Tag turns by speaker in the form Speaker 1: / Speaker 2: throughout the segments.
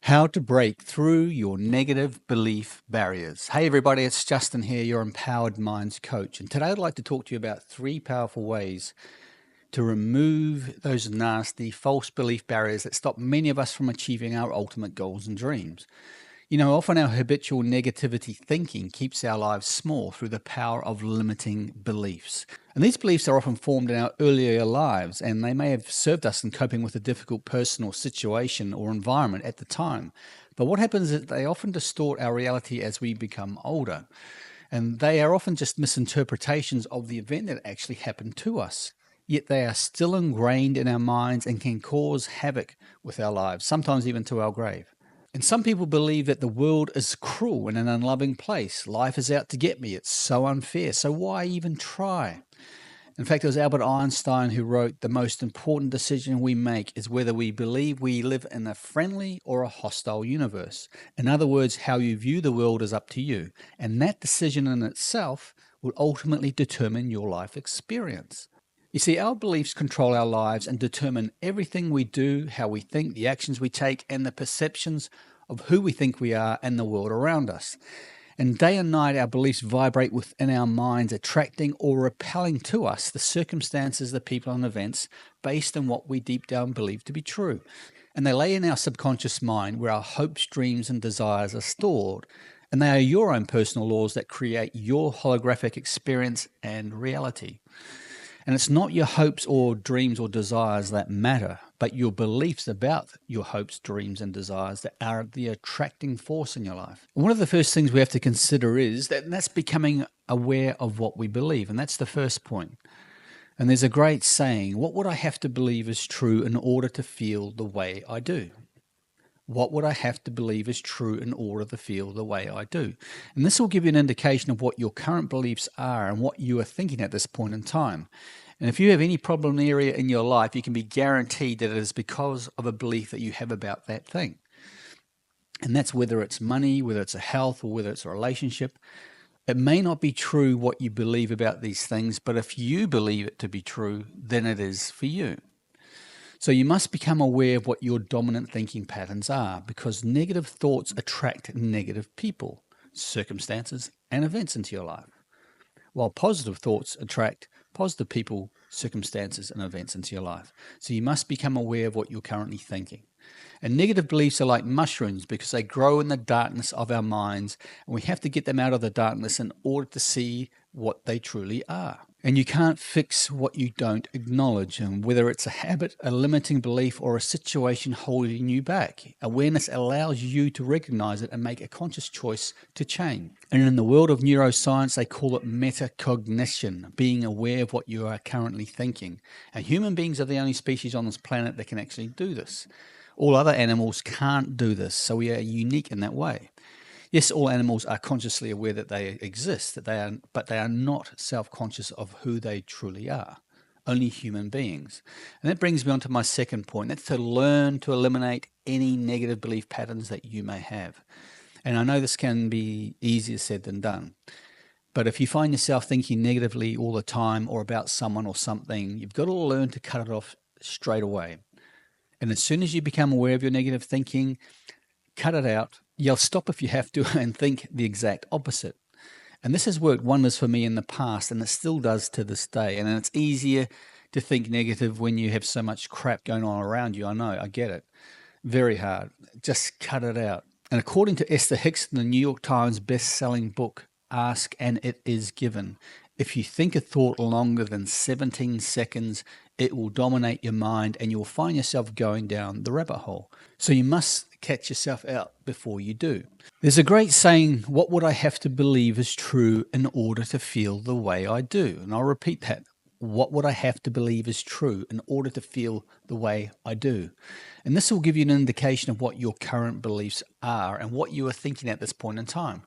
Speaker 1: How to break through your negative belief barriers. Hey everybody, it's Justin here, your Empowered Minds coach. And today I'd like to talk to you about 3 powerful ways to remove those nasty false belief barriers that stop many of us from achieving our ultimate goals and dreams. You know, often our habitual negativity thinking keeps our lives small through the power of limiting beliefs. And these beliefs are often formed in our earlier lives, and they may have served us in coping with a difficult personal situation or environment at the time. But what happens is they often distort our reality as we become older. And they are often just misinterpretations of the event that actually happened to us. Yet they are still ingrained in our minds and can cause havoc with our lives, sometimes even to our grave. And some people believe that the world is cruel and an unloving place. Life is out to get me. It's so unfair. So why even try? In fact, it was Albert Einstein who wrote, "The most important decision we make is whether we believe we live in a friendly or a hostile universe." In other words, how you view the world is up to you. And that decision in itself will ultimately determine your life experience. You see, our beliefs control our lives and determine everything we do, how we think, the actions we take, and the perceptions of who we think we are and the world around us. And day and night, our beliefs vibrate within our minds, attracting or repelling to us the circumstances, the people, and events based on what we deep down believe to be true. And they lay in our subconscious mind where our hopes, dreams, and desires are stored. And they are your own personal laws that create your holographic experience and reality. And it's not your hopes or dreams or desires that matter, but your beliefs about your hopes, dreams, and desires that are the attracting force in your life. And one of the first things we have to consider is that's becoming aware of what we believe. And that's the first point. And there's a great saying, what would I have to believe is true in order to feel the way I do? What would I have to believe is true in order to feel the way I do? And this will give you an indication of what your current beliefs are and what you are thinking at this point in time. And if you have any problem area in your life, you can be guaranteed that it is because of a belief that you have about that thing. And that's whether it's money, whether it's a health, or whether it's a relationship. It may not be true what you believe about these things, but if you believe it to be true, then it is for you. So you must become aware of what your dominant thinking patterns are, because negative thoughts attract negative people, circumstances, and events into your life, while positive thoughts attract positive people, circumstances, and events into your life. So you must become aware of what you're currently thinking. And negative beliefs are like mushrooms because they grow in the darkness of our minds, and we have to get them out of the darkness in order to see what they truly are. And you can't fix what you don't acknowledge, and whether it's a habit, a limiting belief, or a situation holding you back. Awareness allows you to recognize it and make a conscious choice to change. And in the world of neuroscience, they call it metacognition, being aware of what you are currently thinking. And human beings are the only species on this planet that can actually do this. All other animals can't do this, so we are unique in that way. Yes, all animals are consciously aware that they exist, but they are not self-conscious of who they truly are. Only human beings. And that brings me on to my second point. That's to learn to eliminate any negative belief patterns that you may have. And I know this can be easier said than done. But if you find yourself thinking negatively all the time or about someone or something, you've got to learn to cut it off straight away. And as soon as you become aware of your negative thinking, cut it out. You'll stop if you have to and think the exact opposite. And this has worked wonders for me in the past, and it still does to this day. And it's easier to think negative when you have so much crap going on around you. I know, I get it. Very hard. Just cut it out. And according to Esther Hicks in the New York Times best-selling book, Ask and It Is Given, if you think a thought longer than 17 seconds, it will dominate your mind and you'll find yourself going down the rabbit hole. So you must catch yourself out before you do. There's a great saying, what would I have to believe is true in order to feel the way I do? And I'll repeat that. What would I have to believe is true in order to feel the way I do? And this will give you an indication of what your current beliefs are and what you are thinking at this point in time.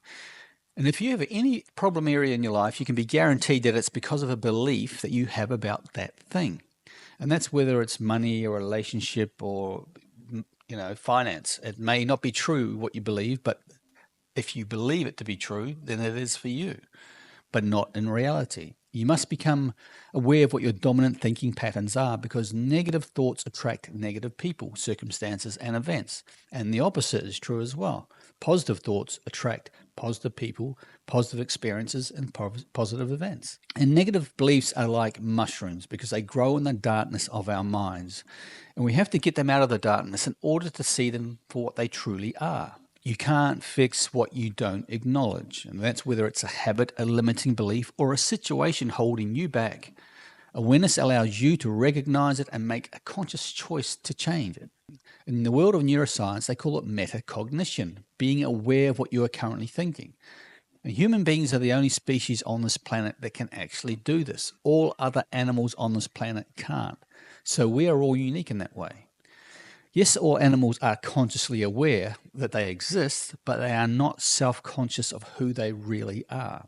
Speaker 1: And if you have any problem area in your life, you can be guaranteed that it's because of a belief that you have about that thing. And that's whether it's money or a relationship or, finance. It may not be true what you believe, but if you believe it to be true, then it is for you, but not in reality. You must become aware of what your dominant thinking patterns are, because negative thoughts attract negative people, circumstances, and events. And the opposite is true as well. Positive thoughts attract positive people, positive experiences, and positive events. And negative beliefs are like mushrooms because they grow in the darkness of our minds. And we have to get them out of the darkness in order to see them for what they truly are. You can't fix what you don't acknowledge. And that's whether it's a habit, a limiting belief, or a situation holding you back. Awareness allows you to recognize it and make a conscious choice to change it. In the world of neuroscience, they call it metacognition, being aware of what you are currently thinking. And human beings are the only species on this planet that can actually do this. All other animals on this planet can't. So we are all unique in that way. Yes, all animals are consciously aware that they exist, but they are not self-conscious of who they really are.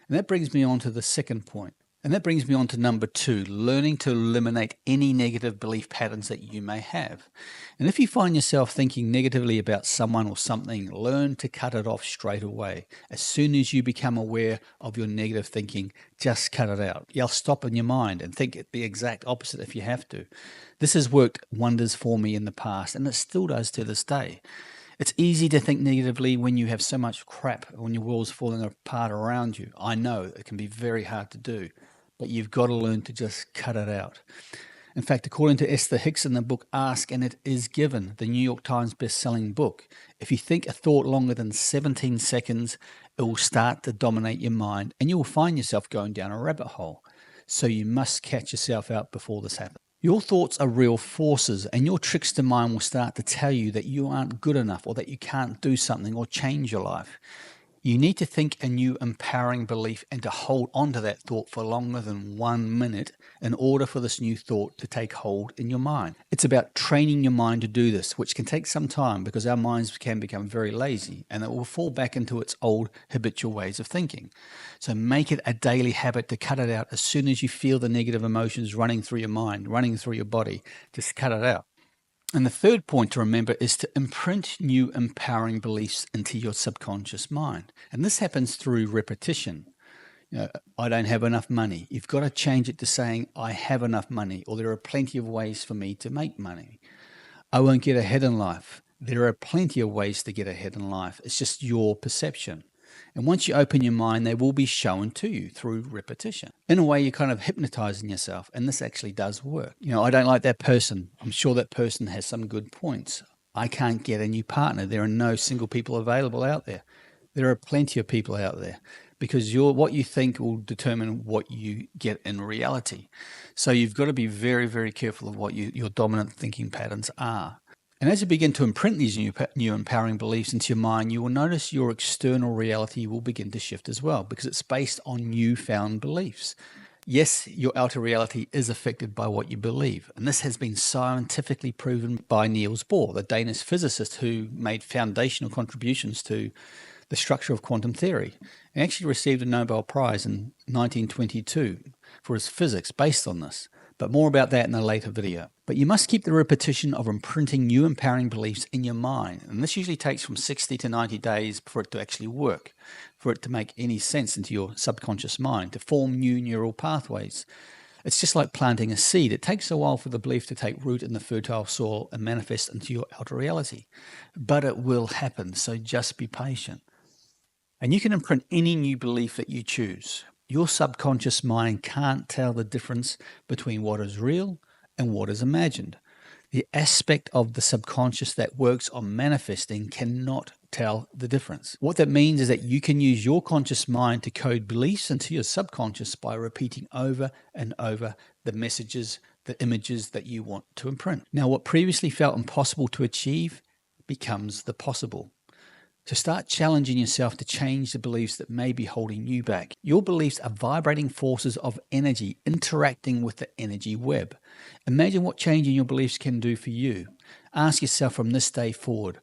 Speaker 1: And that brings me on to the second point. And that brings me on to number 2, learning to eliminate any negative belief patterns that you may have. And if you find yourself thinking negatively about someone or something, learn to cut it off straight away. As soon as you become aware of your negative thinking, just cut it out. You'll stop in your mind and think the exact opposite if you have to. This has worked wonders for me in the past, and it still does to this day. It's easy to think negatively when you have so much crap, when your world's falling apart around you. I know it can be very hard to do, but you've got to learn to just cut it out. In fact, according to Esther Hicks in the book Ask and It Is Given, the New York Times best-selling book, if you think a thought longer than 17 seconds, it will start to dominate your mind and you will find yourself going down a rabbit hole. So you must catch yourself out before this happens. Your thoughts are real forces, and your trickster mind will start to tell you that you aren't good enough or that you can't do something or change your life. You need to think a new empowering belief and to hold on to that thought for longer than 1 minute in order for this new thought to take hold in your mind. It's about training your mind to do this, which can take some time because our minds can become very lazy and it will fall back into its old habitual ways of thinking. So make it a daily habit to cut it out as soon as you feel the negative emotions running through your mind, running through your body. Just cut it out. And the third point to remember is to imprint new empowering beliefs into your subconscious mind. And this happens through repetition. I don't have enough money. You've got to change it to saying, I have enough money, or there are plenty of ways for me to make money. I won't get ahead in life. There are plenty of ways to get ahead in life. It's just your perception. And once you open your mind, they will be shown to you through repetition. In a way, you're kind of hypnotizing yourself, and this actually does work. I don't like that person. I'm sure that person has some good points. I can't get a new partner. There are no single people available out there. There are plenty of people out there because what you think will determine what you get in reality. So you've got to be very, very careful of what your dominant thinking patterns are. And as you begin to imprint these new empowering beliefs into your mind, you will notice your external reality will begin to shift as well because it's based on newfound beliefs. Yes, your outer reality is affected by what you believe. And this has been scientifically proven by Niels Bohr, the Danish physicist who made foundational contributions to the structure of quantum theory. He actually received a Nobel Prize in 1922 for his physics based on this. But more about that in a later video. But you must keep the repetition of imprinting new empowering beliefs in your mind. And this usually takes from 60 to 90 days for it to actually work, for it to make any sense into your subconscious mind, to form new neural pathways. It's just like planting a seed. It takes a while for the belief to take root in the fertile soil and manifest into your outer reality. But it will happen, so just be patient. And you can imprint any new belief that you choose. Your subconscious mind can't tell the difference between what is real and what is imagined. The aspect of the subconscious that works on manifesting cannot tell the difference. What that means is that you can use your conscious mind to code beliefs into your subconscious by repeating over and over the messages, the images that you want to imprint. Now, what previously felt impossible to achieve becomes the possible. To start challenging yourself to change the beliefs that may be holding you back. Your beliefs are vibrating forces of energy interacting with the energy web. Imagine what changing your beliefs can do for you. Ask yourself from this day forward,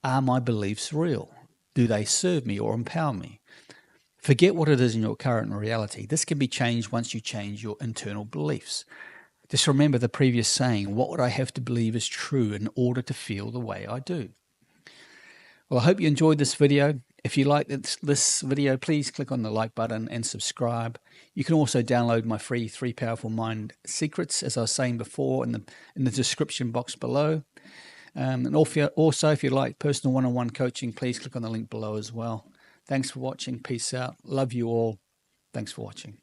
Speaker 1: are my beliefs real? Do they serve me or empower me? Forget what it is in your current reality. This can be changed once you change your internal beliefs. Just remember the previous saying, what would I have to believe is true in order to feel the way I do? Well, I hope you enjoyed this video. If you like this video, please click on the like button and subscribe. You can also download my free 3 Powerful Mind Secrets, as I was saying before, in the description box below. And also, if you like personal one-on-one coaching, please click on the link below as well. Thanks for watching. Peace out. Love you all. Thanks for watching.